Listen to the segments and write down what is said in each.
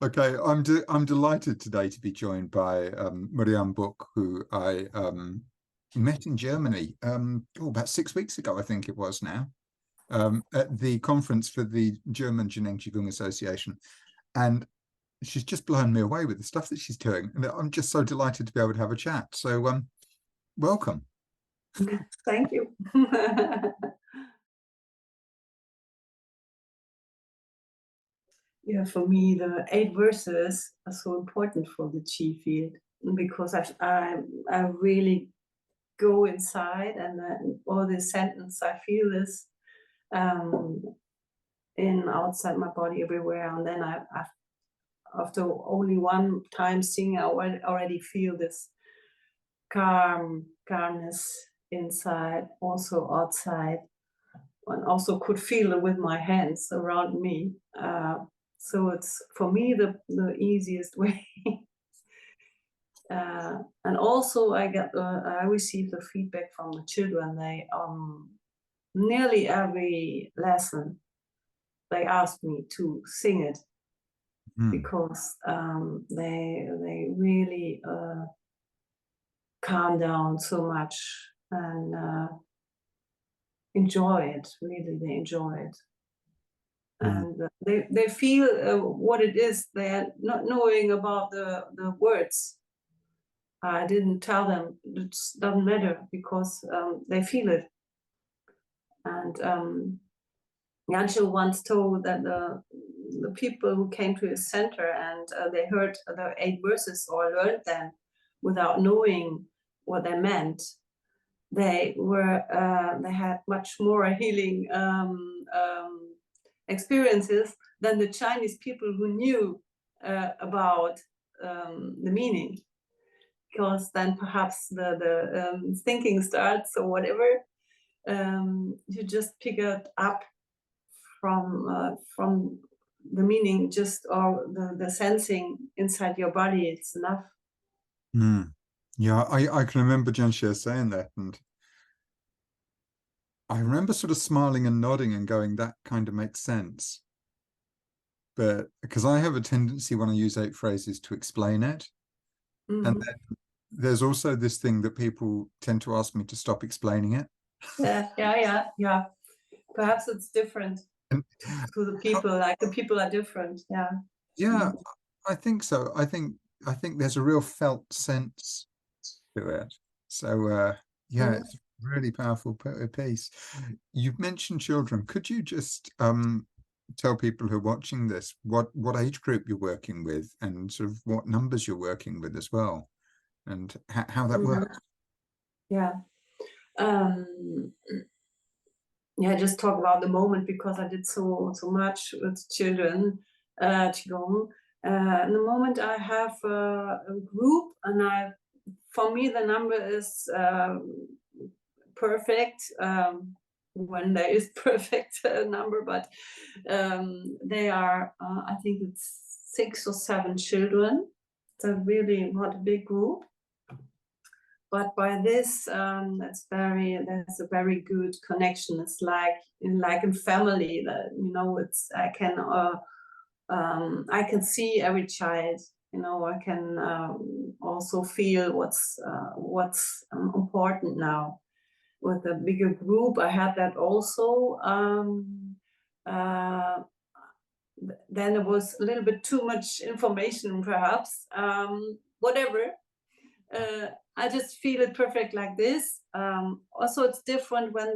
Okay, I'm delighted today to be joined by Mirjam Book, who I met in Germany about 6 weeks ago, I think it was now, at the conference for the German Jining Qigong Association, and she's just blown me away with the stuff that she's doing, and I'm just so delighted to be able to have a chat. So, welcome. Thank you. Yeah, for me, the 8 verses are so important for the chi field because I really go inside and all this sentence, I feel this um, in outside my body everywhere. And then after only one time singing, I already feel this calmness inside, also outside, and also could feel it with my hands around me. So it's for me the easiest way. And also I received the feedback from the children. They nearly every lesson they asked me to sing it Mm, because they really calm down so much and enjoy it. Really, they enjoy it. mm, And they feel what it is. They're not knowing about the words. I didn't tell them. It doesn't matter because they feel it. And Jancho once told that the people who came to his center and they heard the 8 verses or learned them without knowing what they meant, they had much more healing experiences than the Chinese people who knew about the meaning, because then perhaps the thinking starts or whatever. You just pick it up from the meaning, just or the sensing inside your body. It's enough. mm. Yeah, I can remember Jen Share saying that, and I remember sort of smiling and nodding and going, that kind of makes sense. But because I have a tendency when I use 8 phrases to explain it. And Mm. then there's also this thing that people tend to ask me to stop explaining it. Yeah. Perhaps it's different And to the people. Like the people are different. Yeah. yeah, Mm. I think so. I think there's a real felt sense to it. So yeah, Mm. it's a really powerful piece. You've mentioned children. Could you just tell people who are watching this what age group you're working with and sort of what numbers you're working with as well, and how that Mhm. works? Yeah. Um, yeah. Just talk about the moment because I did so much with children, qigong. In the moment, I have a group, and for me the number is perfect. When there is perfect number, but they are. I think it's 6 or 7 children. It's a really not a big group. But by this, there's a very good connection. It's like in family. That it's I can see every child. I can also feel what's important now. With a bigger group, I had that also. Uh, then it was a little bit too much information, perhaps. Whatever. I just feel it perfect like this. Also, it's different when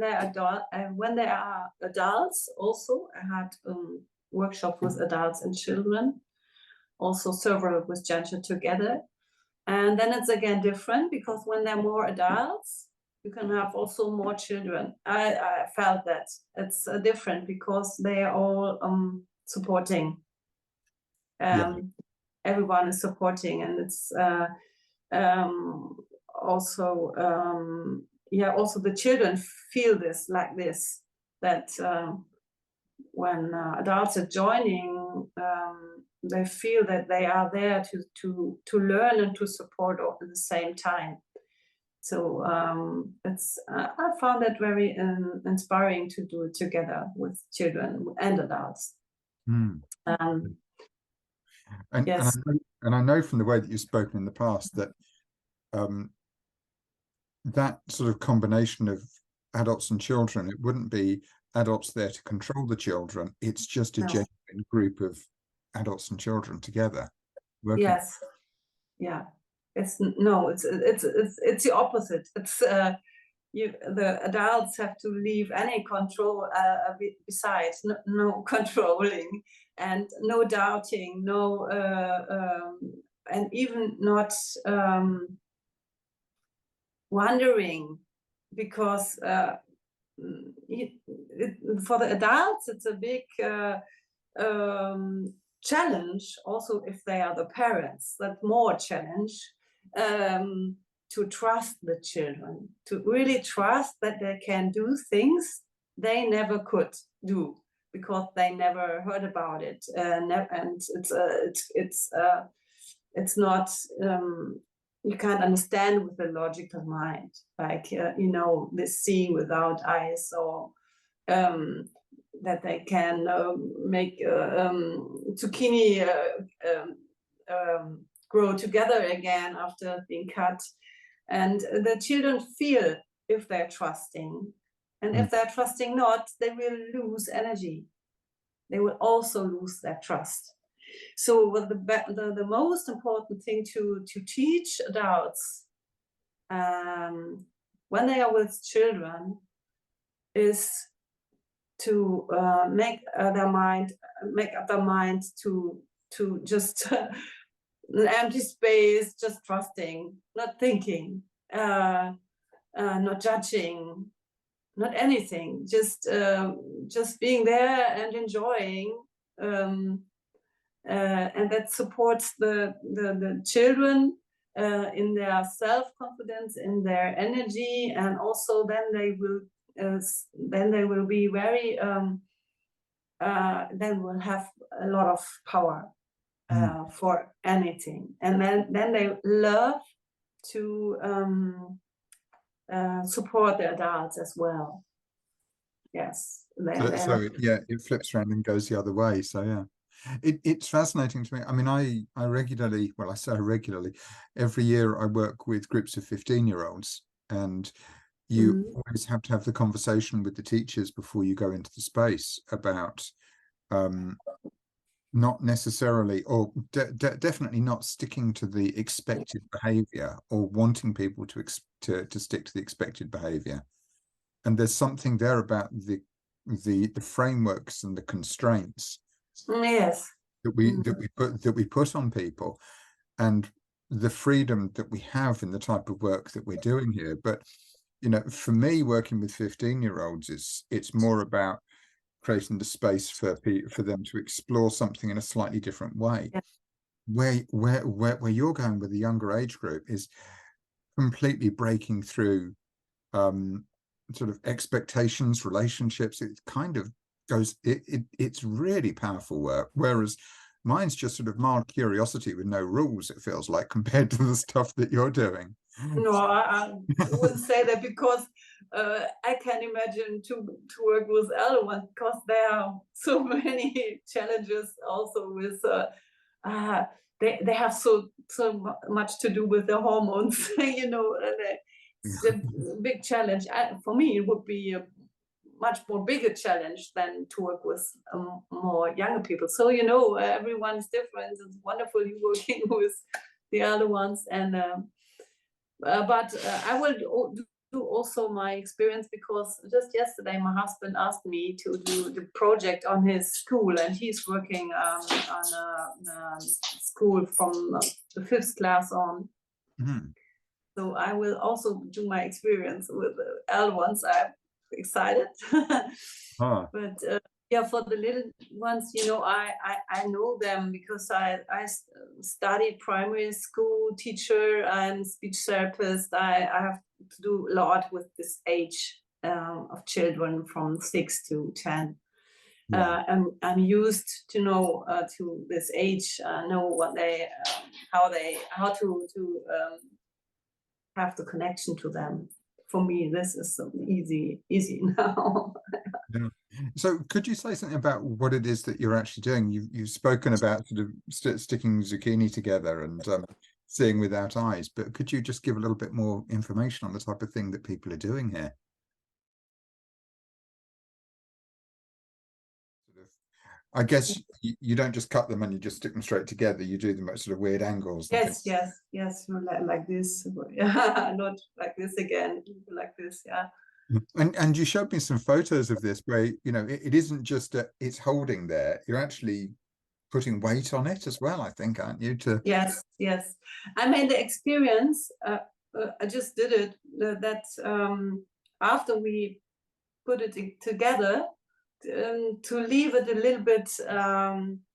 when they are adults. Also, I had workshop with adults and children. Also, several with Jansha together, and then it's again different because when they're more adults, you can have also more children. I felt that it's different because they are all supporting. Yeah. Everyone is supporting, and it's um, also also the children feel this like this, that when adults are joining, they feel that they are there to learn and to support all at the same time. So it's I found that very inspiring to do it together with children and adults. Mm. um, Yes. And I know from the way that you've spoken in the past that um, that sort of combination of adults and children, it wouldn't be adults there to control the children. It's just a No. genuine group of adults and children together working. Yes. Yeah. It's no. It's the opposite. It's the adults have to leave any control besides no controlling and no doubting, no and even not wondering, because for the adults it's a big challenge. Also, if they are the parents, that more challenge, to trust the children, to really trust that they can do things they never could do because they never heard about it, and it's not, you can't understand with the logical mind, like this seeing without eyes, or that they can make zucchini grow together again after being cut. And the children feel if they're trusting. And if they're trusting not, they will lose energy. They will also lose their trust. So the most important thing to teach adults when they are with children is to make up their mind to just an empty space, just trusting, not thinking, not judging, not anything, just being there and enjoying, and that supports the children in their self-confidence, in their energy, and also then they will be very then will have a lot of power for anything, and then they love to support the adults as well. Yes. It flips around and goes the other way. So yeah. It's fascinating to me. I mean, I regularly, well, I say regularly, every year I work with groups of 15-year-olds, and you always have to have the conversation with the teachers before you go into the space about not necessarily, or definitely not sticking to the expected behavior, or wanting people to stick to the expected behavior. And there's something there about the frameworks and the constraints Yes. that we put on people, and the freedom that we have in the type of work that we're doing here. But for me, working with 15-year-olds, it's more about creating the space for them to explore something in a slightly different way. Yeah. Where you're going with the younger age group is completely breaking through sort of expectations, relationships. It kind of goes, it's really powerful work, whereas mine's just sort of mild curiosity with no rules, it feels like, compared to the stuff that you're doing. No, I wouldn't say that, because I can imagine to work with other ones, because there are so many challenges also with they have so much to do with the hormones, and it's a big challenge. For me, it would be a much more bigger challenge than to work with more younger people. So everyone is different. It's wonderful you working with the other ones, and but I will do also my experience, because just yesterday my husband asked me to do the project on his school, and he's working on a school from the 5th class on. So I will also do my experience with the elder ones. I'm excited. But yeah, for the little ones, I know them because I studied primary school teacher and speech therapist. I have to do a lot with this age of children from 6 to 10. I'm used to know to this age, know what they, how to have the connection to them for me, this is easy now. Yeah. So could you say something about what it is that you're actually doing? You've spoken about sort of sticking zucchini together and seeing without eyes, but could you just give a little bit more information on the type of thing that people are doing here? Sort of, I guess you don't just cut them and you just stick them straight together. You do them at sort of weird angles and things. Yes, like this. Yeah, not like this again, like this, yeah. And you showed me some photos of this where, you know, it isn't just it's holding there. You're actually putting weight on it as well, I think, aren't you? Yes. I made the experience. I just did it. That after we put it together, to leave it a little bit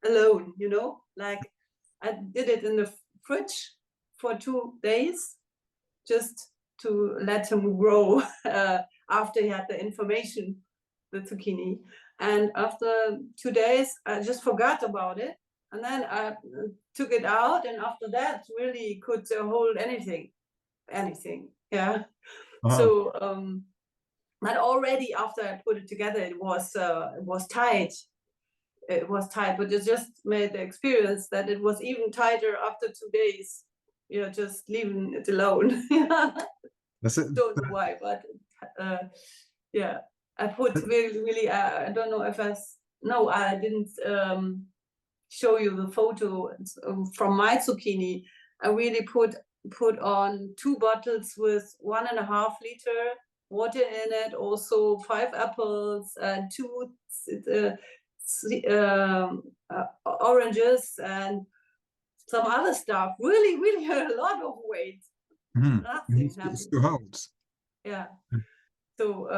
alone. You know, like I did it in the fridge for 2 days, just to let him grow after he had the information, the zucchini. And after 2 days, I just forgot about it. And then I took it out, and after that, really could hold anything. Yeah. So, but already after I put it together, it was tight. It was tight, but it just made the experience that it was even tighter after 2 days. You know, just leaving it alone. That's it. Don't know why, but yeah, I put really. I don't know if no, I didn't show you the photo from my zucchini. I really put on 2 bottles with 1.5 liter water in it, also 5 apples and 2 oranges and some other stuff. Really a lot of weight. Nothing happened. It still holds. Yeah. So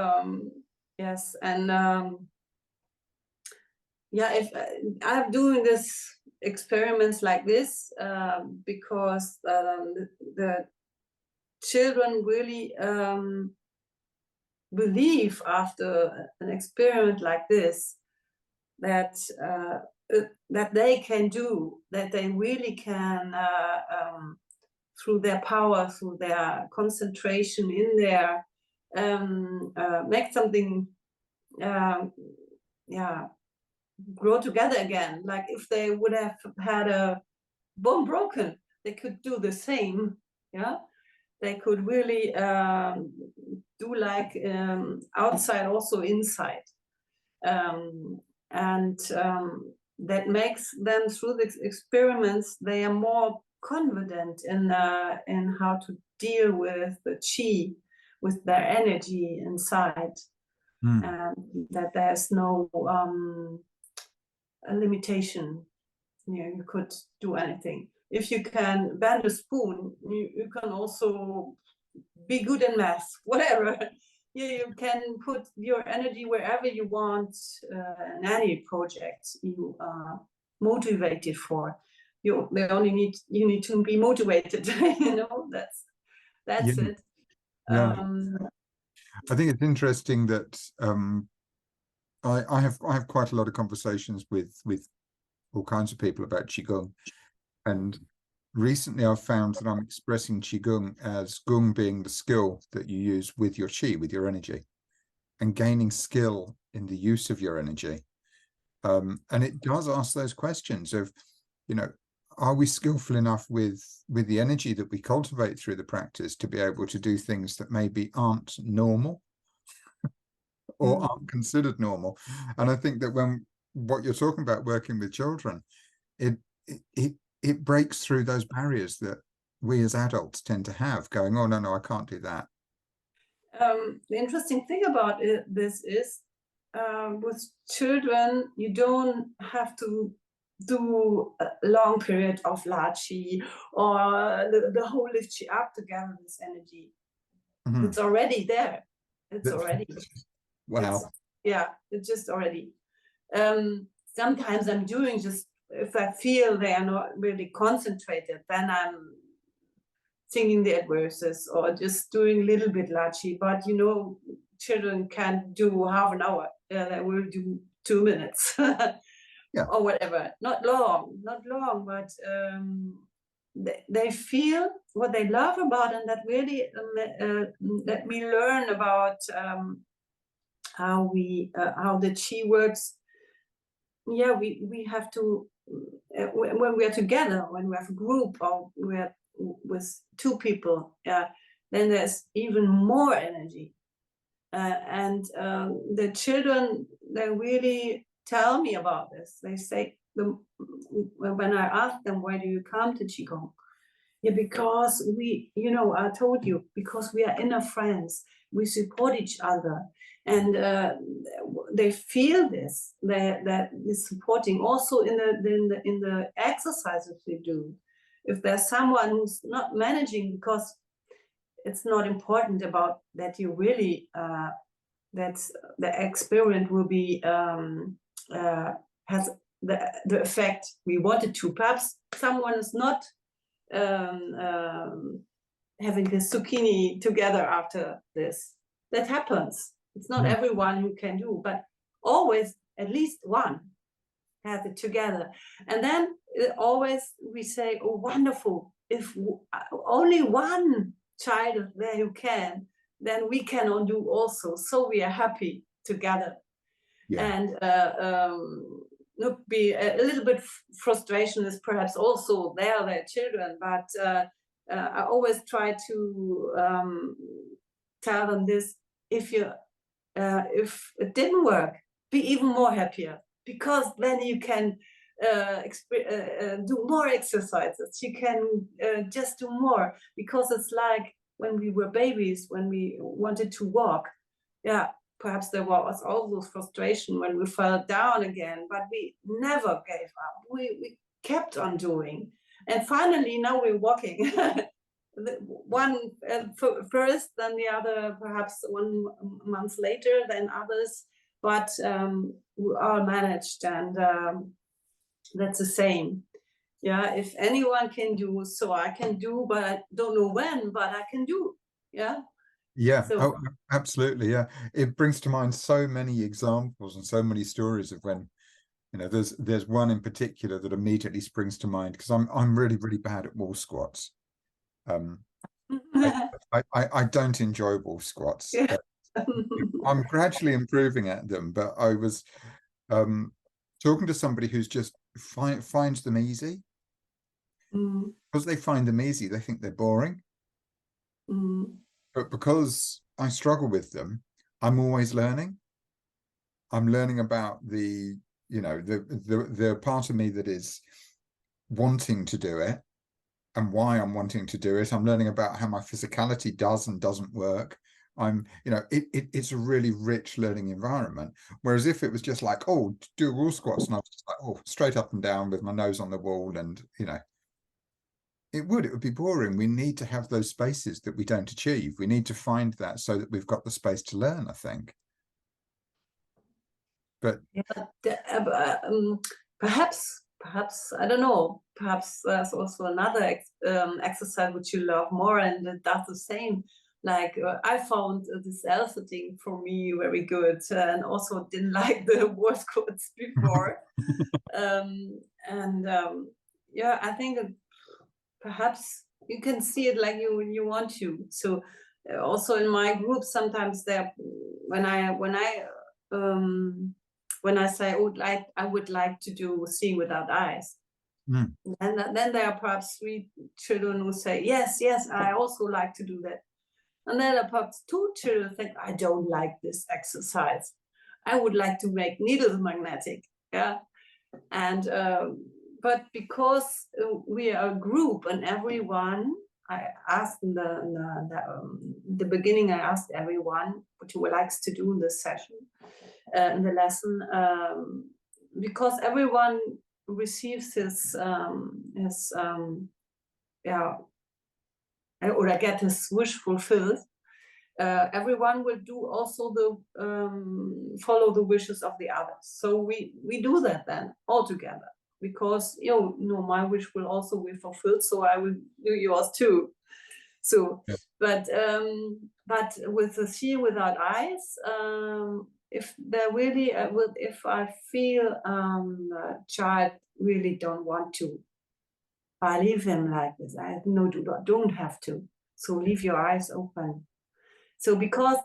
yes, and yeah, if I'm doing this experiments like this because the children really believe after an experiment like this that that they can do, that they really can through their power, through their concentration in there, make something grow together again. Like if they would have had a bone broken, they could do the same. Yeah, they could really do like outside also inside, and that makes them, through the experiments, they are more confident in how to deal with the chi, with their energy inside, and that there's no a limitation. You know, you could do anything. If you can bend a spoon, you can also be good in math, whatever. You can put your energy wherever you want, in any project you are motivated for. You need to be motivated. You know, that's Yeah. it. Yeah. I think it's interesting that I have quite a lot of conversations with all kinds of people about Qigong, and recently I've found that I'm expressing Qigong as Gung being the skill that you use with your Qi, with your energy, and gaining skill in the use of your energy. And it does ask those questions of, you know, are we skillful enough with the energy that we cultivate through the practice to be able to do things that maybe aren't normal or aren't considered normal? And I think that when what you're talking about, working with children, it breaks through those barriers that we as adults tend to have, going, oh no, I can't do that. The interesting thing about this is, with children, you don't have to do a long period of la chi or the whole lift chi up to gather this energy. It's already there. It's already. Wow. It's just already. Sometimes I'm doing just, if I feel they are not really concentrated, then I'm singing the adverses or just doing a little bit la chi. But you know, children can do half an hour. They will do 2 minutes. Or whatever. Not long, but they feel what they love about, and that really let me learn about how the chi works. Yeah, we have to when we are together, when we have a group, or we're with two people, yeah, then there's even more energy. And the children, they really tell me about this. They say, when I ask them, why do you come to Qigong? Yeah, because we, I told you, because we are inner friends, we support each other, and they feel this, that is supporting also in the exercises we do. If there's someone who's not managing, because it's not important about that you really that the experiment will be has the effect we wanted to. Perhaps someone is not having the zucchini together after this. That happens. It's not everyone who can do, but always at least one has it together. And then always we say, oh, wonderful. If only one child is there who can, then we can do also. So we are happy together. Yeah. And look, be a little bit frustration is perhaps also their children, but I always try to tell them this: if it didn't work, be even more happier, because then you can do more exercises. You can just do more, because it's like when we were babies, when we wanted to walk. Yeah, perhaps there was also frustration when we fell down again, but we never gave up. We kept on doing. And finally, now we're walking. One first, then the other perhaps 1 month later, then others. But we all managed, and that's the same. Yeah, if anyone can do, so I can do, but I don't know when, but I can do. Yeah. Yeah, so, absolutely. Yeah, it brings to mind so many examples and so many stories of when, there's one in particular that immediately springs to mind, because I'm really, really bad at wall squats. I don't enjoy wall squats. Yeah. I'm gradually improving at them, but I was talking to somebody who's just finds them easy. Because they find them easy, they think they're boring. But because I struggle with them, I'm always learning. I'm learning about the part of me that is wanting to do it and why I'm wanting to do it. I'm learning about how my physicality does and doesn't work. It's a really rich learning environment. Whereas if it was just like, oh, do wall squats, and I was just like, oh, straight up and down with my nose on the wall, and it would be boring. We need to have those spaces that we don't achieve. We need to find that so that we've got the space to learn, I think. But yeah, perhaps I don't know, perhaps there's also another exercise which you love more, and it does the same. Like I found this L sitting for me very good, and also didn't like the wall squats before. Yeah, I think perhaps you can see it like you want to. So also in my group, sometimes there, when I say, oh, I would like to do Seeing Without Eyes, and then there are perhaps 3 children who say, yes, I also like to do that. And then there are perhaps 2 children think, I don't like this exercise. I would like to make needles magnetic. Yeah, and but because we are a group, and everyone, I asked in the beginning, I asked everyone what he likes to do in this session, in the lesson, because everyone receives his or get his wish fulfilled. Everyone will do also the follow the wishes of the others. So we do that then all together, because my wish will also be fulfilled, so I will do yours too. So yeah. But with the Seeing Without Eyes, if there really if I feel a child really don't want to, I leave him like this. I no, don't have to. So leave your eyes open. So because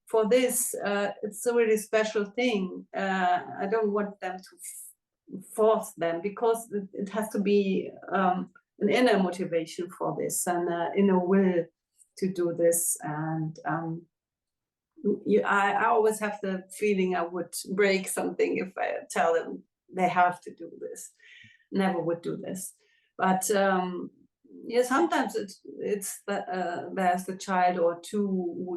for this, it's a really special thing. I don't want them to force them, because it has to be an inner motivation for this, and inner will to do this. And I always have the feeling I would break something if I tell them they have to do this. Never would do this. But yeah, sometimes it's there's the child or two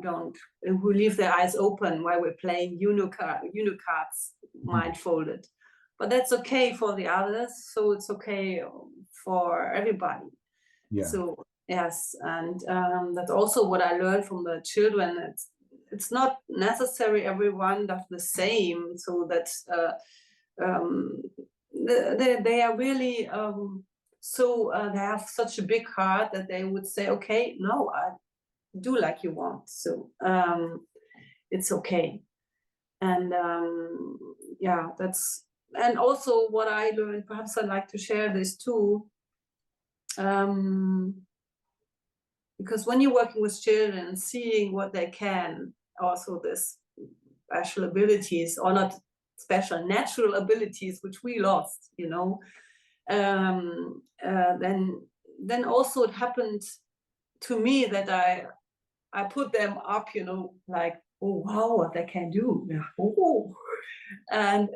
who leave their eyes open while we're playing cards blindfolded. But that's okay for the others, so it's okay for everybody. Yeah. So yes, and that's also what I learned from the children. It's not necessary everyone does the same, so that they are really so they have such a big heart that they would say, okay, no, I do like you want, so it's okay. And yeah, that's, and also what I learned, perhaps I'd like to share this too, because when you're working with children, seeing what they can, also this special abilities, or not special, natural abilities, which we lost, you know, then also it happened to me that I put them up, you know, like, oh wow, what they can do. Oh. And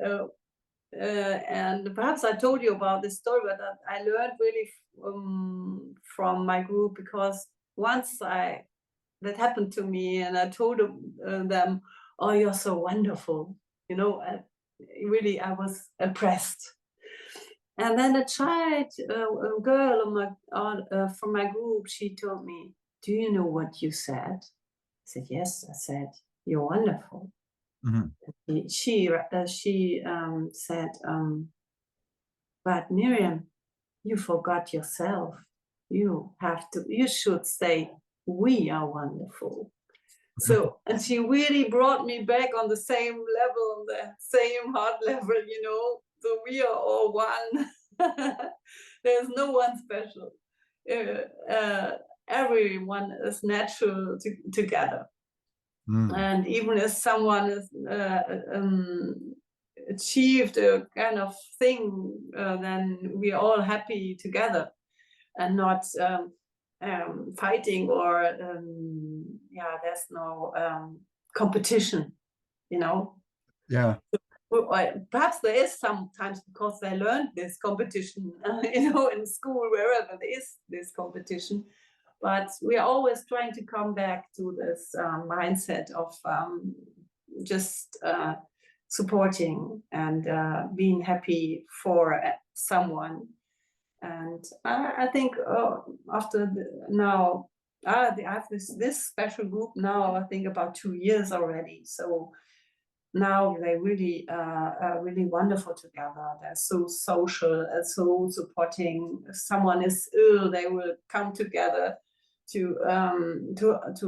perhaps I told you about this story, but I learned really from my group, because once that happened to me, and I told them, oh, you're so wonderful, you know, really I was impressed. And then a child, a girl from my group, she told me, do you know what you said? I said, yes. I said, you're wonderful. Mm-hmm. She said, but Mirjam, you forgot yourself. You should say, we are wonderful. So, and she really brought me back on the same level, on the same heart level, you know, so we are all one. There's no one special. Everyone is natural together. And even if someone is achieved a kind of thing, then we're all happy together, and not fighting, or yeah, there's no competition, you know. Yeah. Perhaps there is sometimes, because they learned this competition, you know, in school, wherever there is this competition. But we are always trying to come back to this mindset of just supporting and being happy for someone. And I think after now, I have this special group now, I think about 2 years already. So now they really are really wonderful together. They're so social and so supporting. If someone is ill, they will come together to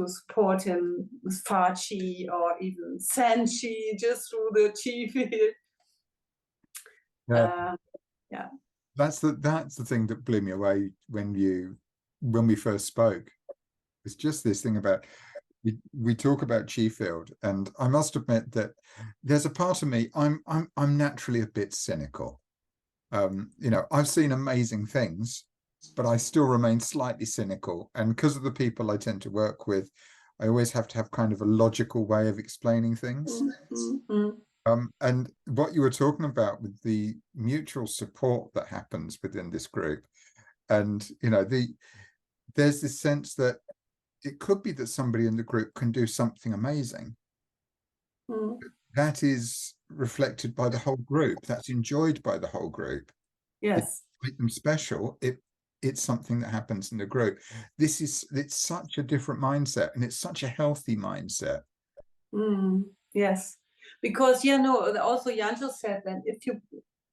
support him with far chi, or even send chi just through the chi field. Yeah. Yeah. That's the thing that blew me away when we first spoke. It's just this thing about, we talk about chi field, and I must admit that there's a part of me, I'm naturally a bit cynical. You know, I've seen amazing things, but I still remain slightly cynical, and because of the people I tend to work with, I always have to have kind of a logical way of explaining things. And what you were talking about with the mutual support that happens within this group, and you know, there's this sense that it could be that somebody in the group can do something amazing. That is reflected by the whole group. That's enjoyed by the whole group. Yes. It make them special. It's something that happens in the group. It's such a different mindset, and it's such a healthy mindset. Yes, because you know, also Janjo said that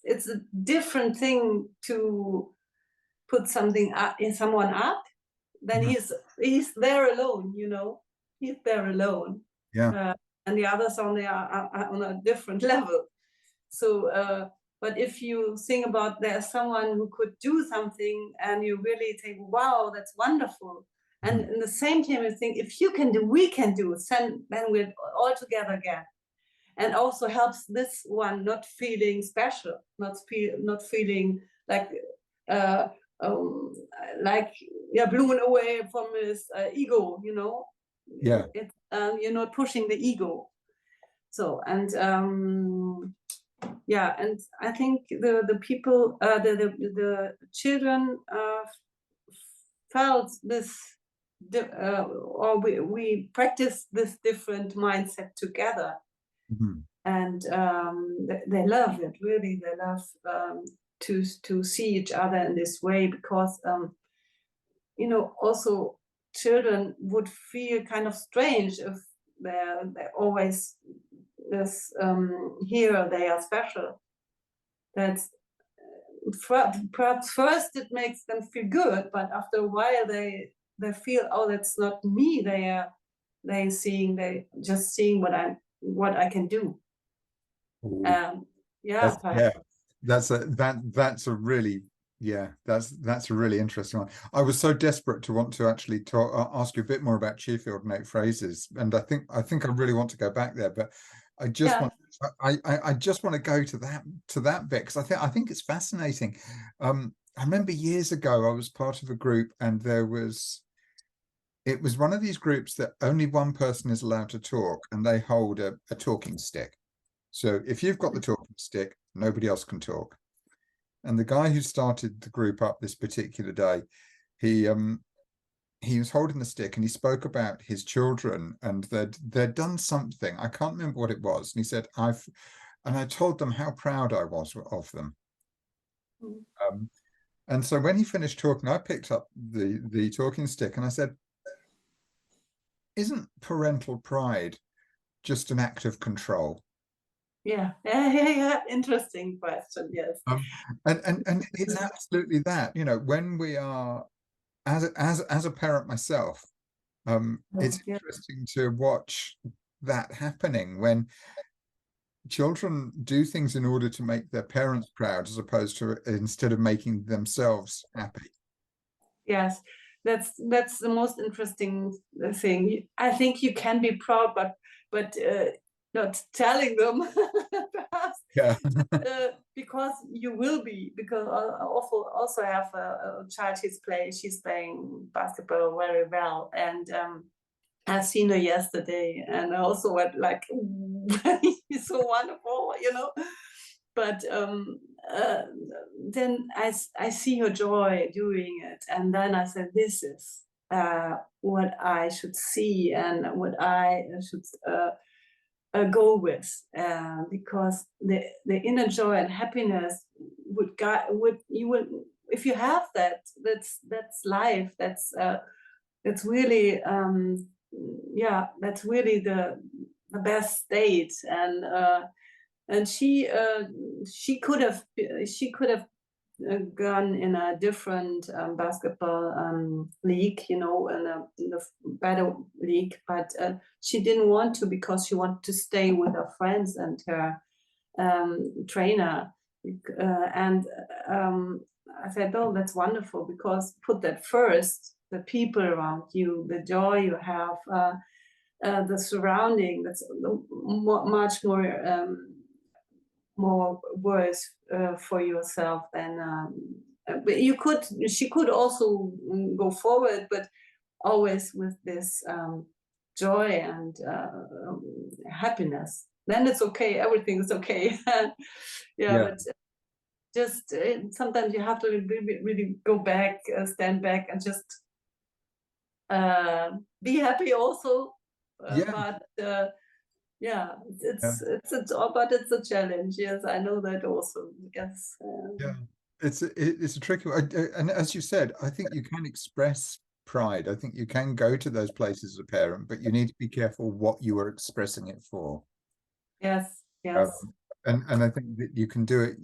it's a different thing to put something up in someone up, then he's there alone, you know, he's there alone. Yeah. And the others on a different level. So But if you think about there's someone who could do something and you really think, wow, that's wonderful. And in the same time, you think, if you can do, we can do, then we're all together again. And also helps this one not feeling special, not feeling like uh, um, like you're blown away from his ego, you know. Yeah. You're not pushing the ego. So and yeah, and I think the people, the children felt this, or we practiced this different mindset together. And they love it, really. They love to see each other in this way, because you know, also children would feel kind of strange if they're always this here they are special. That's perhaps first it makes them feel good, but after a while they feel, oh, that's not me. They just seeing what I can do. Yeah, that's a really, that's a really interesting one. I was so desperate to want to actually ask you a bit more about Cheerfield and 8 Phrases, and I think I really want to go back there, but I just want I just want to go to that bit, because I think it's fascinating. I remember years ago I was part of a group, and it was one of these groups that only one person is allowed to talk, and they hold a talking stick. So if you've got the talking stick, nobody else can talk. And the guy who started the group up this particular day, he was holding the stick, and he spoke about his children, and they'd done something. I can't remember what it was. And he said, I told them how proud I was of them. And so when he finished talking, I picked up the talking stick, and I said, isn't parental pride just an act of control? Yeah. Interesting question. Yes. And it's absolutely that. You know, when we are, as a parent myself, it's interesting to watch that happening when children do things in order to make their parents proud, as opposed to instead of making themselves happy. Yes, that's the most interesting thing. I think you can be proud, but not telling them, perhaps. Yeah. Because you will be, because I also have a child she's playing basketball very well, and I've seen her yesterday, and I also went like, he's so wonderful, you know. But then I see her joy doing it, and then I said, this is what I should see and what I should go with, because the inner joy and happiness would if you have that, that's life. That's really yeah, that's really the best state. And she could have gone in a different basketball league, you know, in a better league, but she didn't want to, because she wanted to stay with her friends and her trainer. And I said, oh, that's wonderful, because put that first, the people around you, the joy you have, the surrounding, that's much more worth for yourself than but she could also go forward, but always with this joy and happiness. Then it's okay, everything is okay. Yeah, but just sometimes you have to really go back, stand back, and just be happy also. But yeah, but it's a challenge. Yes, I know that also. Yes. Yeah, it's a tricky one. And as you said, I think you can express pride. I think you can go to those places as a parent, but you need to be careful what you are expressing it for. Yes. Yes. And I think that you can do it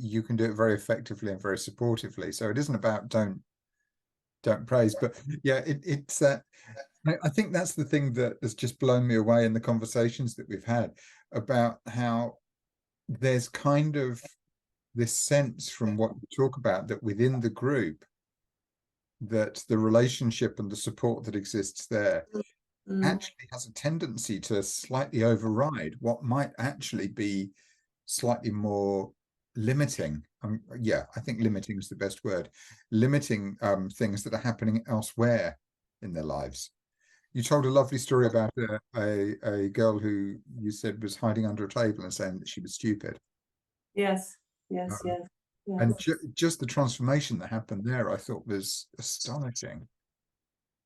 very effectively and very supportively. So it isn't about don't praise, but yeah, it's I think that's the thing that has just blown me away in the conversations that we've had about how there's kind of this sense from what you talk about that within the group, that the relationship and the support that exists there actually has a tendency to slightly override what might actually be slightly more limiting. Yeah, I think limiting is the best word. Limiting things that are happening elsewhere in their lives. You told a lovely story about a girl who you said was hiding under a table and saying that she was stupid. Yes, yes, Um, yes, and yes. just the transformation that happened there, I thought was astonishing.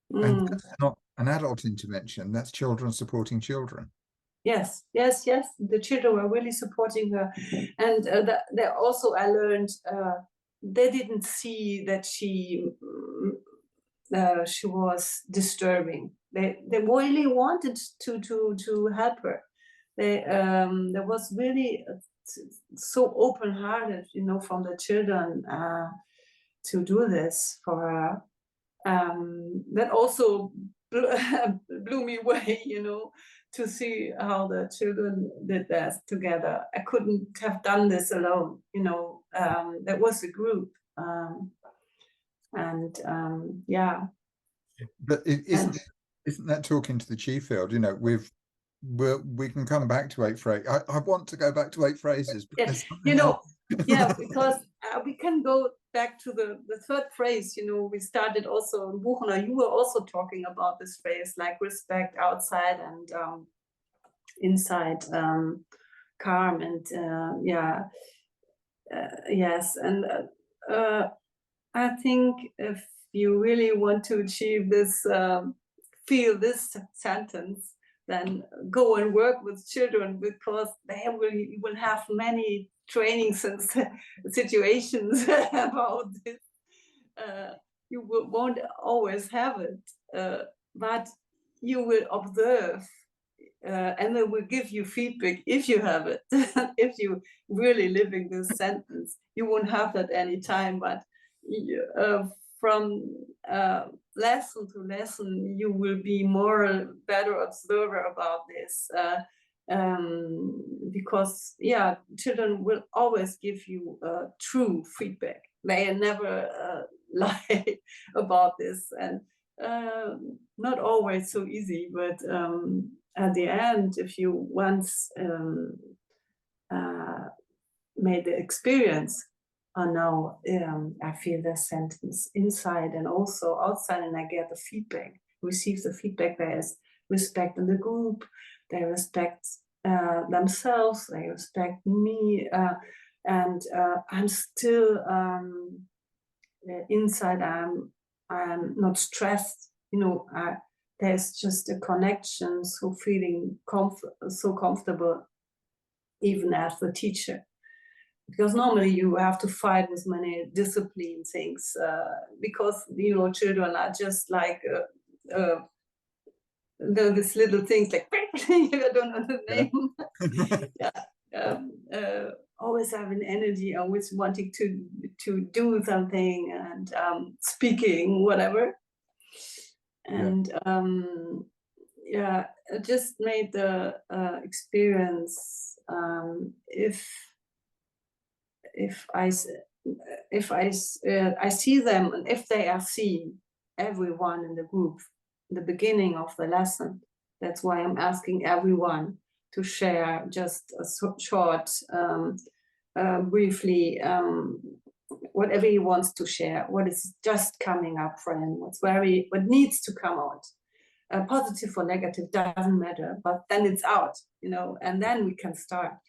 And Mm. that's not an adult intervention, that's children supporting children. Yes, yes, yes. The children were really supporting her, and that also I learned they didn't see that she was disturbing. They really wanted to help her. There was really so open-hearted, you know, from the children to do this for her. That also blew me away, you know, to see how the children did that together. I couldn't have done this alone, you know. There was a group, and yeah, But and isn't that talking to the chief field? You know, we can come back to eight phrases. I want to go back to eight phrases, but yeah, there's you something else. know, yeah, because we can go back to the third phrase. You know, we started also in Buchner. You were also talking about this phrase, like respect outside and inside, calm, and yeah, yes, and I think if you really want to achieve this, feel this sentence, then go and work with children, because you will have many trainings and situations about this. You won't always have it, but you will observe, and they will give you feedback if you have it. If you really living this sentence, you won't have that any time, but from lesson to lesson, you will be more better observer about this, because yeah, children will always give you true feedback. They never lie about this, and not always so easy, but at the end, if you once uh, made the experience, oh no, I feel the sentence inside and also outside, and I get the feedback, receive the feedback. There is respect in the group, they respect themselves, they respect me, and I'm still inside, I'm not stressed, you know. There's just a connection, so feeling so comfortable, even as the teacher, because normally you have to fight with many discipline things, because you know children are just like these little things like I don't know the name. Yeah, always having energy, always wanting to do something, and speaking whatever, and yeah, I just made the experience, if I I see them, and if they are seen, everyone in the group, in the beginning of the lesson. That's why I'm asking everyone to share just a short, briefly, whatever he wants to share, what is just coming up for him, what needs to come out. Positive or negative doesn't matter, but then it's out, you know, and then we can start.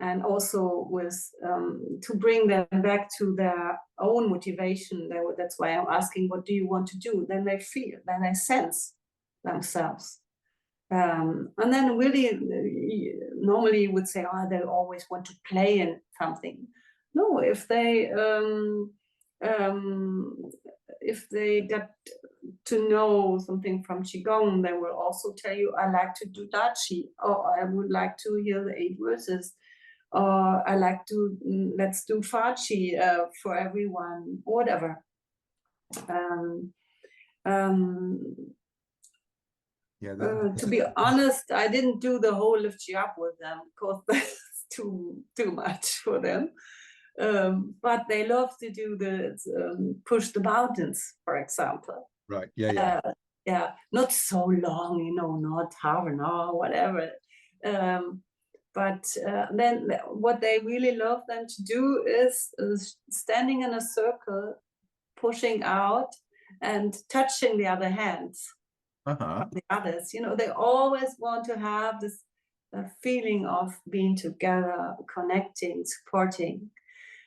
And also with to bring them back to their own motivation. That's why I'm asking, what do you want to do? Then they feel, then they sense themselves. And then really, normally you would say, oh, they always want to play in something. No, if they get to know something from Qigong, they will also tell you, I like to do Dachi, or I would like to hear the 8 verses, or I like to, let's do Fachi for everyone, whatever. Yeah, To be honest, I didn't do the whole lift you up with them, because that's too much for them. But they love to do the push the mountains, for example. Right. Yeah. Yeah, not so long, you know, not half an hour, whatever. But then what they really love them to do is standing in a circle, pushing out and touching the other hands of the others. You know, they always want to have this feeling of being together, connecting, supporting.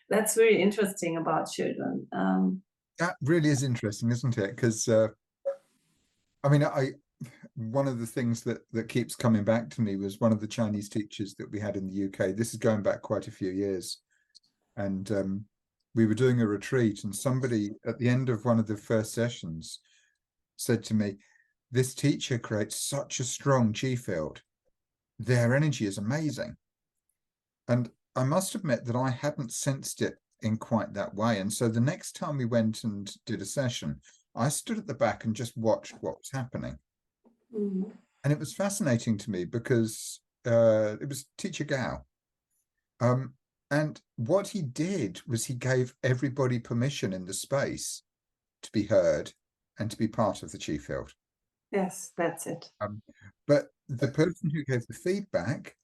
That's really interesting about children. That really is interesting, isn't it? Because I mean, one of the things that keeps coming back to me was one of the Chinese teachers that we had in the UK. This is going back quite a few years, and we were doing a retreat, and somebody at the end of one of the first sessions said to me, "This teacher creates such a strong chi field. Their energy is amazing." And I must admit that I hadn't sensed it in quite that way. And so the next time we went and did a session, I stood at the back and just watched what was happening. Mm. And it was fascinating to me because it was Teacher Gao. And what he did was he gave everybody permission in the space to be heard and to be part of the chi field. Yes, that's it. But the person who gave the feedback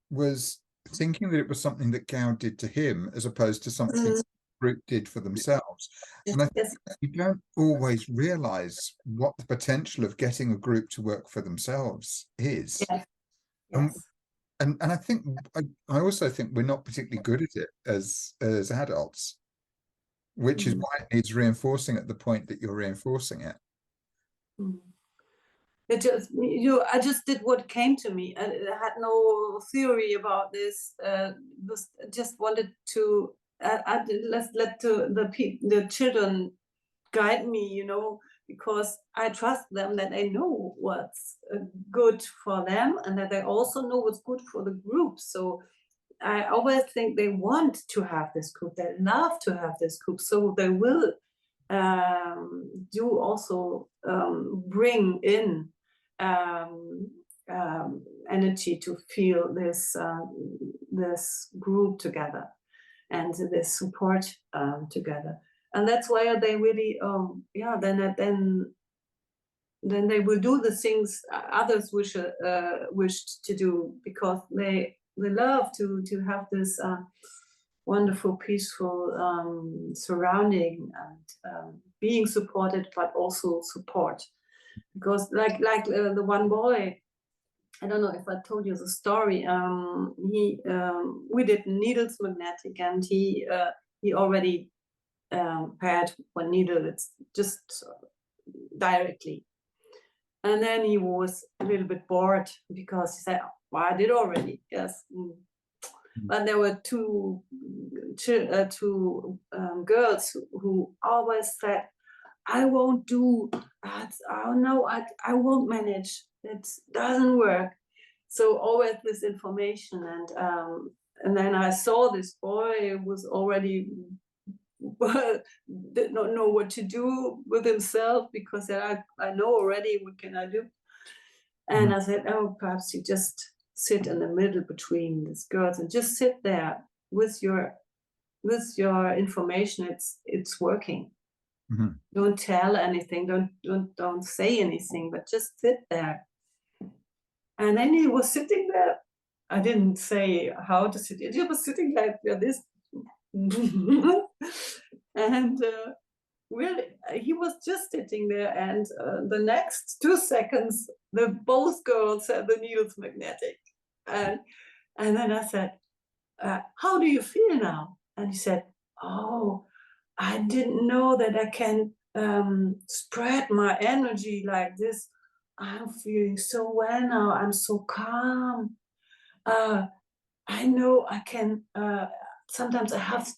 was thinking that it was something that Gao did to him as opposed to something the group did for themselves. And I think you don't always realize what the potential of getting a group to work for themselves is. Yes. And I think I also think we're not particularly good at it as adults, which is why it needs reinforcing at the point that you're reinforcing it. It just I just did what came to me. I had no theory about this. Just wanted to let's let the children guide me, you know, because I trust them that they know what's good for them and that they also know what's good for the group. So I always think they want to have this group. They love to have this group, so they will do also bring in energy to feel this group together and this support together. And that's why they really then they will do the things others wished to do, because they love to have this wonderful, peaceful surrounding and being supported, but also support. Because like the one boy, I don't know if I told you the story. We did needles magnetic, and he already had one needle. It's just directly, and then he was a little bit bored because he said, "Well, I did already." Yes. But there were two girls who always said, "I won't do that. Oh no, I won't manage. It doesn't work." So always this information, and then I saw this boy was already did not know what to do with himself, because I know already, what can I do? And I said, "Oh, perhaps you just sit in the middle between these girls and just sit there with your information. It's working. Don't tell anything, don't say anything, but just sit there." And then he was sitting there. I didn't say how to sit. He was sitting like this. And really, he was just sitting there, and the next 2 seconds, both girls had the needles magnetic. And then I said, "How do you feel now?" And he said, "Oh, I didn't know that I can spread my energy like this. I'm feeling so well now. I'm so calm. I know I can. Sometimes I have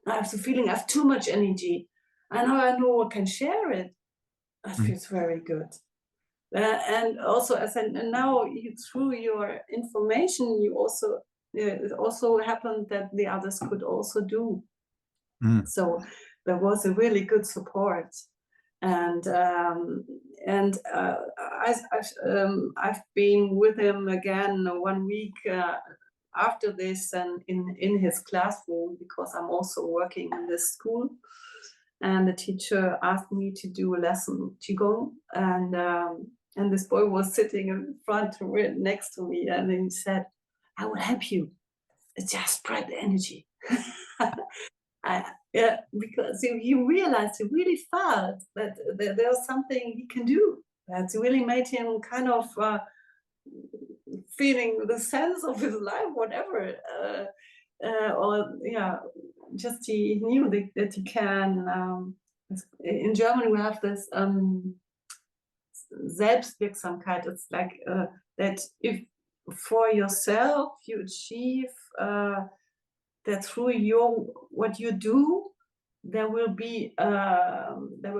the feeling I have too much energy. I know I can share it. That feels very good." And also, I said, and now through your information, you also it also happened that the others could also do. So there was a really good support, and I've been with him again 1 week after this, and in his classroom, because I'm also working in this school, and the teacher asked me to do a lesson qigong, and this boy was sitting in front next to me, and he said, "I will help you. Just spread the energy." Yeah, because he realized, he really felt that there was something he can do. That's really made him kind of feeling the sense of his life, whatever. Or yeah, just he knew that he can. In German, we have this Selbstwirksamkeit. It's like that if for yourself you achieve that through what you do, there will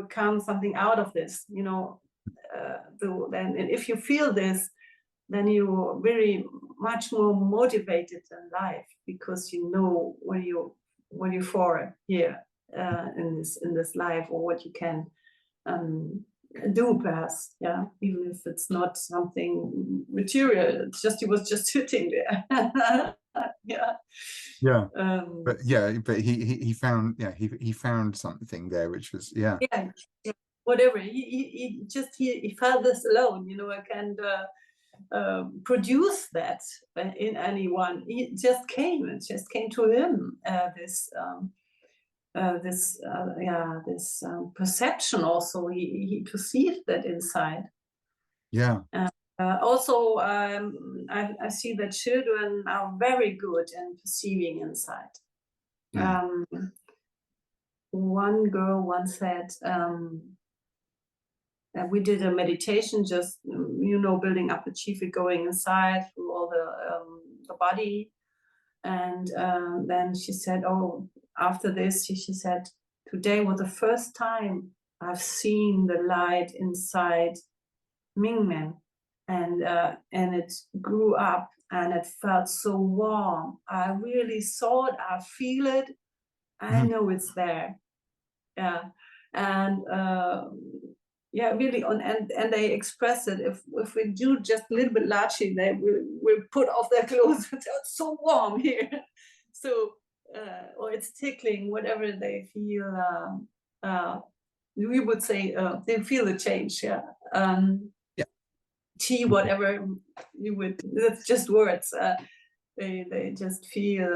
come something out of this, you know. And if you feel this, then you're very much more motivated in life, because you know what you're for here in this life, or what you can do, perhaps, yeah, even if it's not something material. It's just, he was just sitting there. Yeah. Yeah. But he found, he found something there, which was, yeah, whatever. He felt this alone, you know. I can't produce that in anyone. It just came to him, this perception. Also, he perceived that inside. Yeah. Also, I see that children are very good in perceiving inside. One girl once said, we did a meditation, just, you know, building up the chi, going inside through all the body. And then she said, oh, after this, she said, today was the first time I've seen the light inside Mingmen. And it grew up, and it felt so warm. I really saw it, I feel it, I know it's there. Yeah. And yeah, really, and they express it. If we do just a little bit largely, they will put off their clothes. It's so warm here. So or it's tickling, whatever they feel. We would say they feel the change. Yeah. Chi, whatever you would. That's just words. They just feel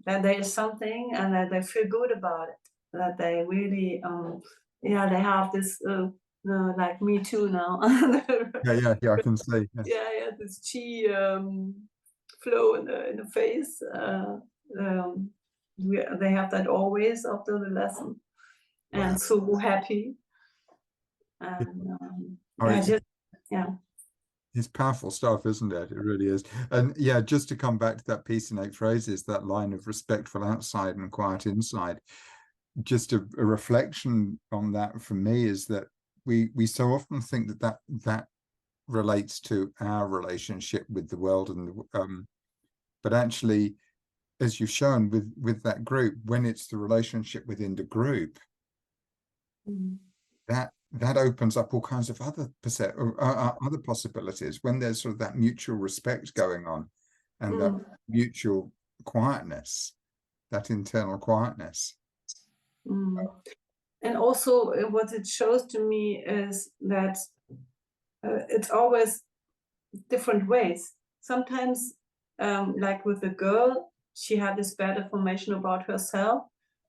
that there is something, and that they feel good about it. That they really they have this. Like me too now. yeah, I can see. Yeah, this chi flow in the face. They have that always after the lesson. Wow. And so happy. And it's powerful stuff, isn't it? It really is. And yeah, just to come back to that piece in 8 phrases, that line of respectful outside and quiet inside, just a reflection on that for me is that we so often think that relates to our relationship with the world, and but actually, as you've shown with that group, when it's the relationship within the group, that opens up all kinds of other possibilities, when there's sort of that mutual respect going on, and that mutual quietness, that internal quietness. And also, what it shows to me is that it's always different ways. Sometimes, like with the girl, she had this bad information about herself.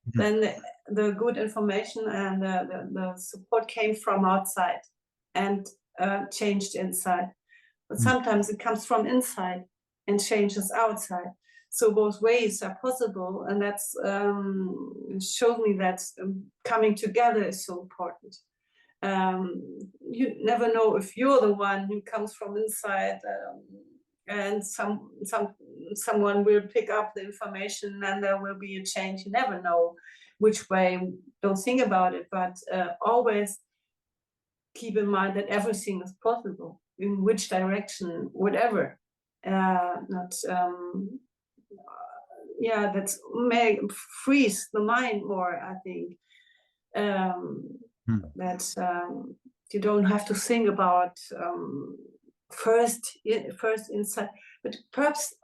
Then the good information and the support came from outside and changed inside. But sometimes it comes from inside and changes outside. So both ways are possible, and that's showed me that coming together is so important. You never know if you're the one who comes from inside, and someone will pick up the information, and there will be a change. You never know which way. Don't think about it, but always keep in mind that everything is possible, in which direction, whatever. That's may freeze the mind more, I think. That you don't have to think about first inside, but perhaps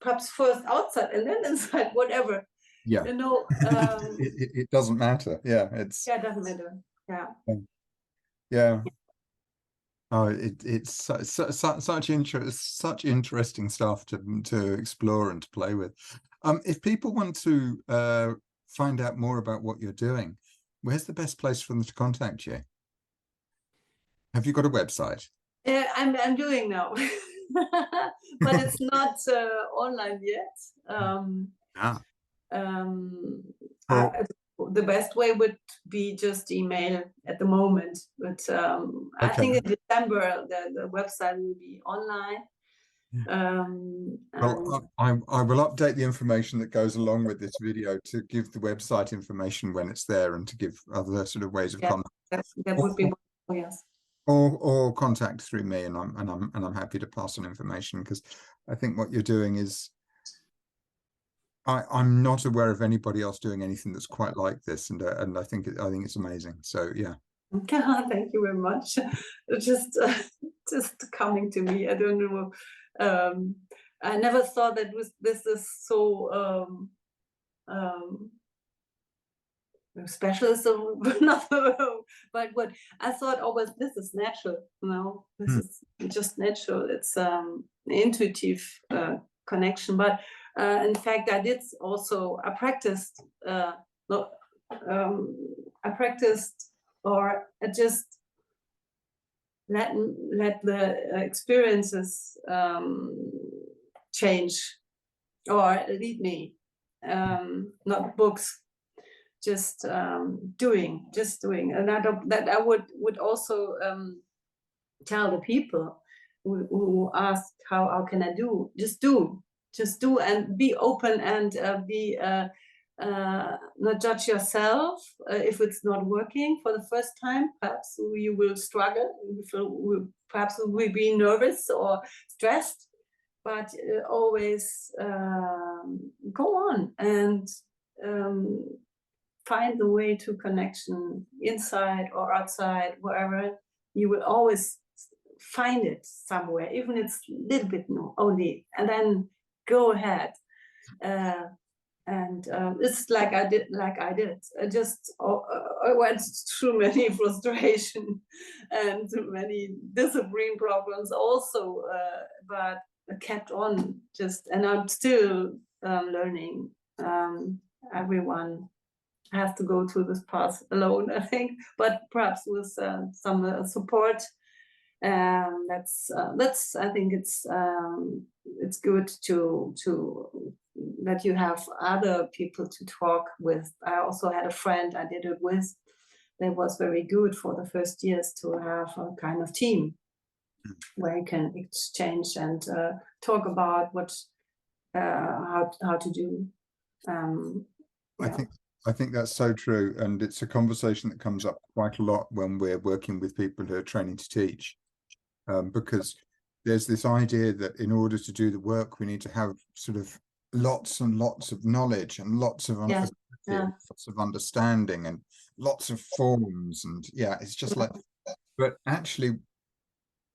perhaps first outside and then inside, whatever, Yeah. you know. It doesn't matter. Yeah, it's Yeah, it doesn't matter. Yeah. yeah. Oh, it's such interesting stuff to explore and to play with. If people want to find out more about what you're doing, where's the best place for them to contact you? Have you got a website? I'm doing now, but it's not online yet. Ah, Um, well, the best way would be just email at the moment, but I okay. think in December the website will be online. And Well, I will update the information that goes along with this video to give the website information when it's there and to give other sort of ways of yeah, contact. that would be wonderful, yes. Or contact through me, and I'm happy to pass on information, because I think what you're doing is I'm not aware of anybody else doing anything that's quite like this, and I think it's amazing. So yeah. Thank you very much. Just just coming to me. I don't know. I never thought that this is so special, so not, but what I thought always, this is natural. No, this Hmm. is just natural. It's intuitive connection. But in fact, I practiced. No, I practiced, or I just let the experiences change or lead me. Not books, just doing, and that I would also tell the people who ask how can I do, just do and be open, and be not judge yourself if it's not working for the first time. Perhaps you will struggle, perhaps you will be nervous or stressed, but always go on and find the way to connection, inside or outside, wherever. You will always find it somewhere, even it's a little bit only, and then go ahead. And it's like I did. I went through many frustration and many discipline problems also, but I kept on just, and I'm still learning. Everyone has to go through this path alone, I think, but perhaps with some support. That's I think it's good to that you have other people to talk with. I also had a friend I did it with. That was very good for the first years, to have a kind of team where you can exchange and talk about what how to do. Yeah. I think that's so true, and it's a conversation that comes up quite a lot when we're working with people who are training to teach, because there's this idea that in order to do the work, we need to have sort of lots and lots of knowledge and lots of Yeah. lots of understanding and lots of forms, and yeah, it's just like, but actually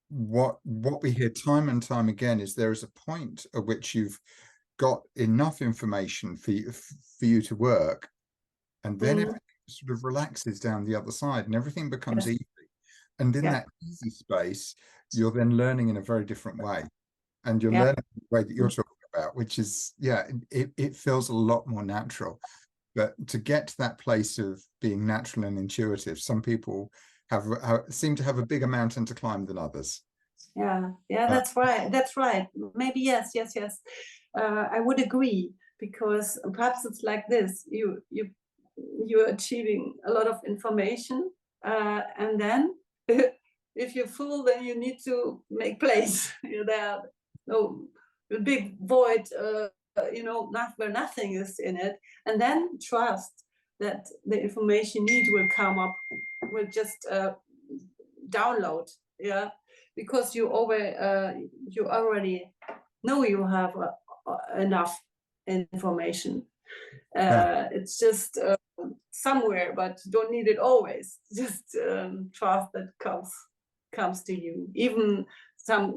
what we hear time and time again is there is a point at which you've got enough information for you to work, and then everything sort of relaxes down the other side and everything becomes easy. And in that easy space, you're then learning in a very different way. And you're learning the way that you're talking about, which is, yeah, it feels a lot more natural. But to get to that place of being natural and intuitive, some people seem to have a bigger mountain to climb than others. Yeah, that's right. That's right. Maybe yes. I would agree, because perhaps it's like this: you're achieving a lot of information, and then if you're full, then you need to make place. There, no, a big void. Where nothing is in it, and then trust that the information you need will come up, will just download. Yeah, because you already know you have enough information. It's just somewhere, but don't need it always. Just trust that comes. comes to you, even some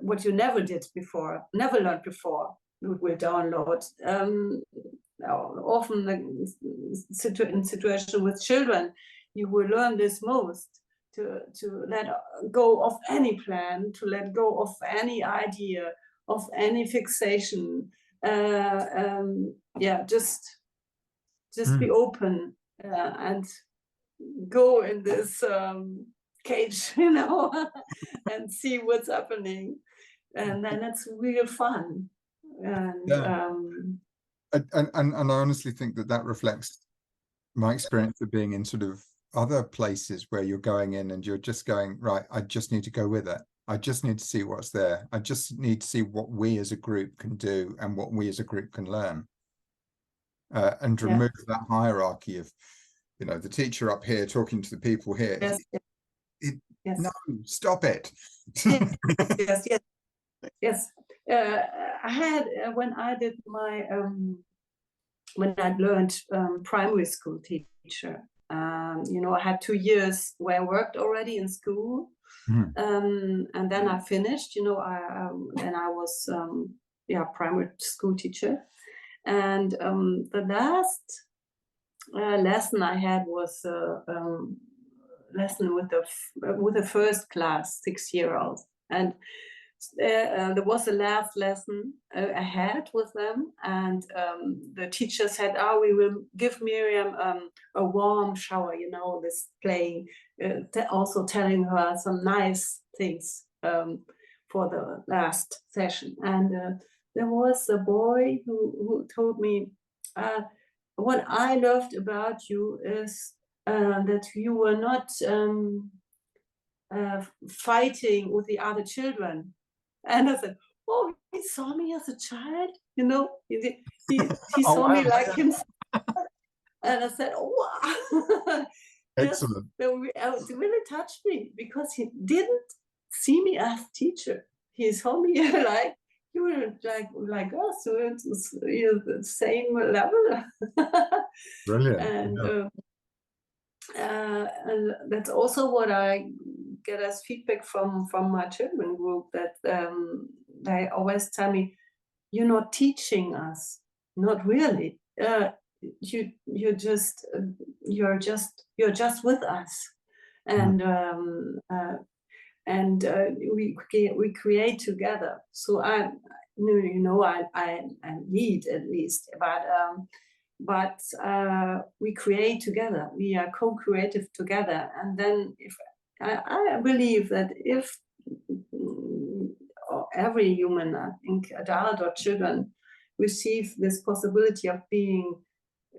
what you never did before, never learned before, you will download. Often in situation with children, you will learn this most, to let go of any plan, to let go of any idea, of any fixation. Yeah, just be open and go in this cage, you know, and see what's happening, and then it's real fun. And and I honestly think that reflects my experience of being in sort of other places where you're going in and you're just going, right, I just need to go with it. I just need to see what's there. I just need to see what we as a group can do and what we as a group can learn. And remove that hierarchy of, you know, the teacher up here talking to the people here. Yes. No, stop it. Yes. I had when I did my when I learned primary school teacher. You know, I had 2 years where I worked already in school, and then I finished. You know, then I was primary school teacher, and the last lesson I had was lesson with the first class 6-year-olds, and there was a last lesson I had with them, and the teacher said, "Oh, we will give Mirjam a warm shower," you know, this playing, also telling her some nice things for the last session. And there was a boy who told me, what I loved about you is that you were not fighting with the other children. And I said, "Oh, he saw me as a child, you know, he saw me like himself." And I said, "Oh, wow." Excellent. It really touched me, because he didn't see me as teacher. He saw me like, you were like us, so it's the same level. Brilliant. And that's also what I get as feedback from my children group, that they always tell me, "You're not teaching us, not really. You're just with us, and we create together." So I lead at least, but we create together. We are co-creative together. And then if I believe that if every human, I think adult or children, receive this possibility of being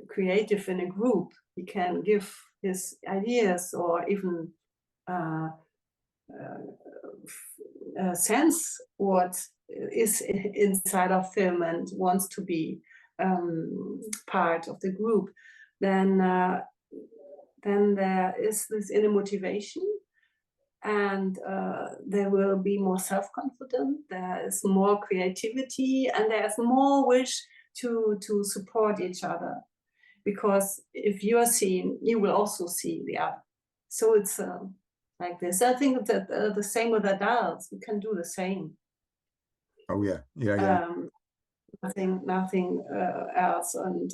creative in a group, he can give his ideas, or even sense what is inside of him and wants to be part of the group, then there is this inner motivation, and there will be more self-confidence, there is more creativity, and there's more wish to support each other, because if you are seen, you will also see the other. So it's like this. I think that the same with adults, we can do the same. Oh yeah. Nothing else. And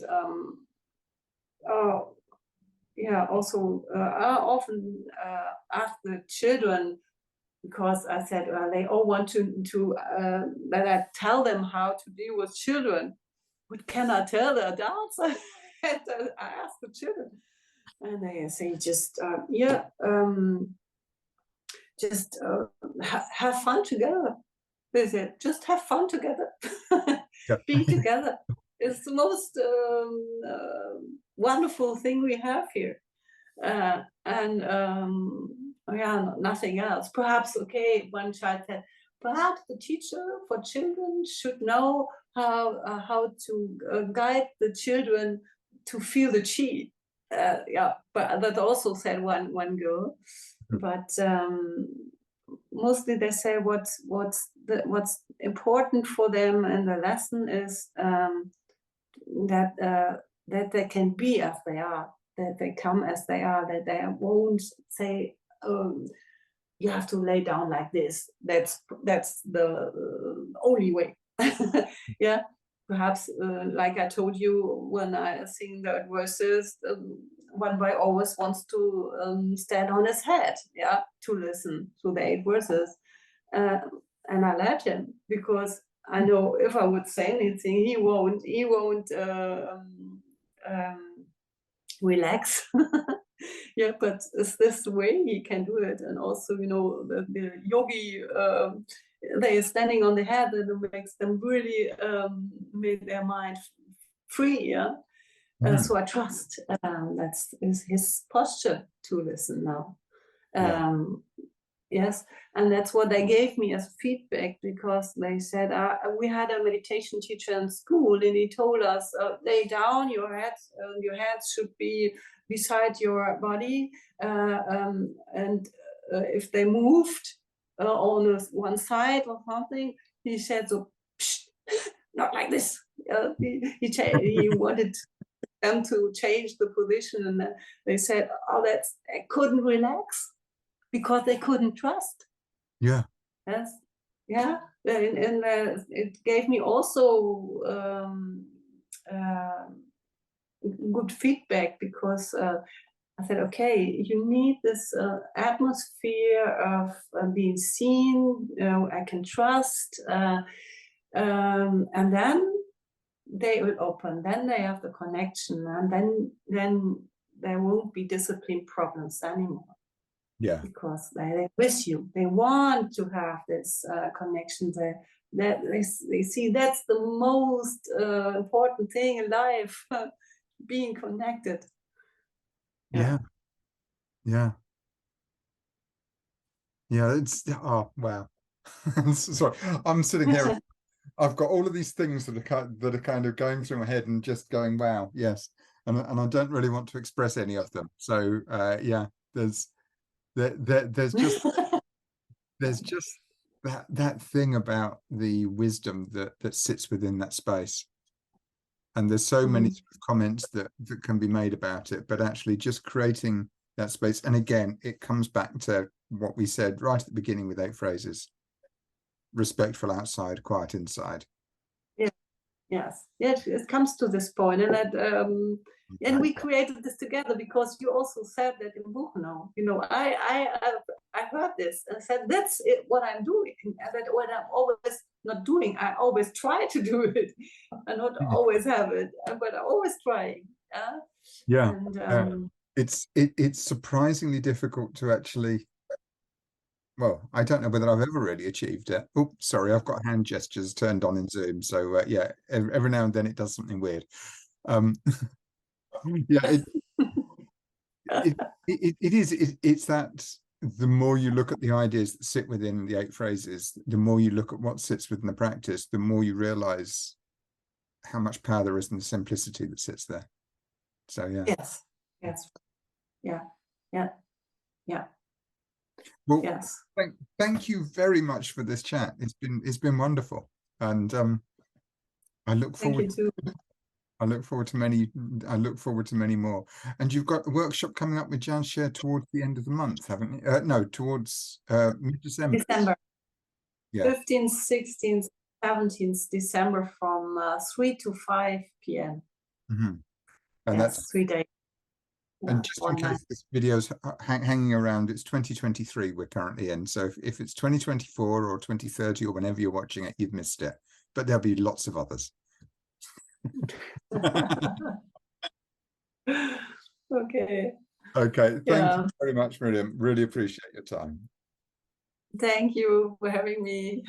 also I often ask the children, because I said they all want to that I tell them how to deal with children. What can I tell the adults? I ask the children, and they say just have fun together. They said, just have fun together. Be together. It's the most wonderful thing we have here. Nothing else. Perhaps, okay, one child said, perhaps the teacher for children should know how to guide the children to feel the chi. But that also said one girl. But mostly they say what's important for them in the lesson is that they can be as they are, that they come as they are, that they won't say you have to lay down like this. That's the only way. Yeah, perhaps like I told you when I sing the verses, one boy always wants to stand on his head, yeah, to listen to the 8 verses, uh, and I let him because I know if I would say anything, he won't um, relax. Yeah, but is this the way he can do it? And also, the yogi, they are standing on the head, and it makes them really make their mind free. Yeah. Mm. So I trust that's is his posture to listen now. Yeah. Um, Yes, and that's what they gave me as feedback because they said we had a meditation teacher in school, and he told us lay down, your head should be beside your body, and if they moved on one side or something, he said so, Psh, not like this. He wanted them to change the position, and they said, oh, that's I couldn't relax because they couldn't trust. Yeah. Yes, yeah, and it gave me also good feedback because I said, okay, you need this atmosphere of being seen. I can trust, and then they will open. Then they have the connection, and then there won't be discipline problems anymore Yeah. because they with you. They want to have this connection. That they see that's the most important thing in life, being connected. Yeah. Yeah. Yeah. It's, oh, wow. Sorry, I'm sitting here. I've got all of these things that are kind of going through my head and just going, wow, yes. And I don't really want to express any of them. So yeah, there's there's just that thing about the wisdom that sits within that space. And there's so many Mhm. sort of comments that can be made about it, but actually just creating that space. And again, it comes back to what we said right at the beginning with 8 phrases: respectful outside, quiet inside. Yeah. Yes, yes, it comes to this point, and we created this together because you also said that in Buchenau. I heard this and said that's it, what I'm doing, and that what I'm always not doing. I always try to do it. I not always have it, but I always trying. Yeah, Yeah. and It's surprisingly difficult to actually, well, I don't know whether I've ever really achieved it. Oh, sorry, I've got hand gestures turned on in Zoom. So yeah, every now and then it does something weird. Um, yeah, it's that the more you look at the ideas that sit within the 8 phrases, the more you look at what sits within the practice, the more you realize how much power there is in the simplicity that sits there. So yeah. yes, yes, yeah, yeah, yeah, Well, yes. thank you very much for this chat. It's been wonderful, and I look Thank forward you too. I look forward to many. I look forward to many more. And you've got a workshop coming up with Jan Share towards the end of the month, haven't you? No, towards mid-December. December Yeah. 15th, 16th, 17th December from 3 to 5 p.m. Mhm. And Yes, that's 3 days. and Yeah, just in online. case this video's hanging around, it's 2023 we're currently in. So if it's 2024 or 2030 or whenever you're watching it, you've missed it. But there'll be lots of others. Okay. Okay, thank you Yeah. very much, Mirjam. Really appreciate your time. Thank you for having me.